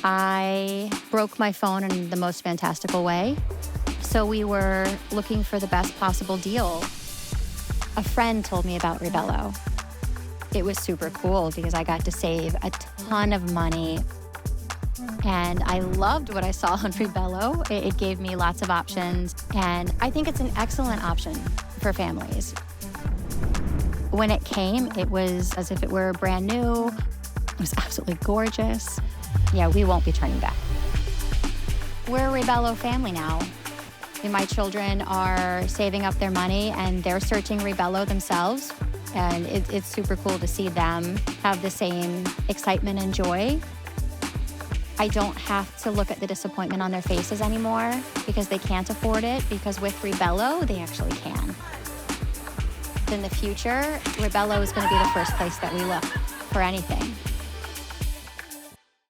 I broke my phone in the most fantastical way. So we were looking for the best possible deal. A friend told me about Reebelo. It was super cool because I got to save a ton of money. And I loved what I saw on Reebelo. It gave me lots of options. And I think it's an excellent option for families. When it came, it was as if it were brand new. It was absolutely gorgeous. Yeah, we won't be turning back. We're a Reebelo family now. My children are saving up their money and they're searching Reebelo themselves. And it's super cool to see them have the same excitement and joy. I don't have to look at the disappointment on their faces anymore because they can't afford it, because with Reebelo, they actually can. In the future, Reebelo is going to be the first place that we look for anything.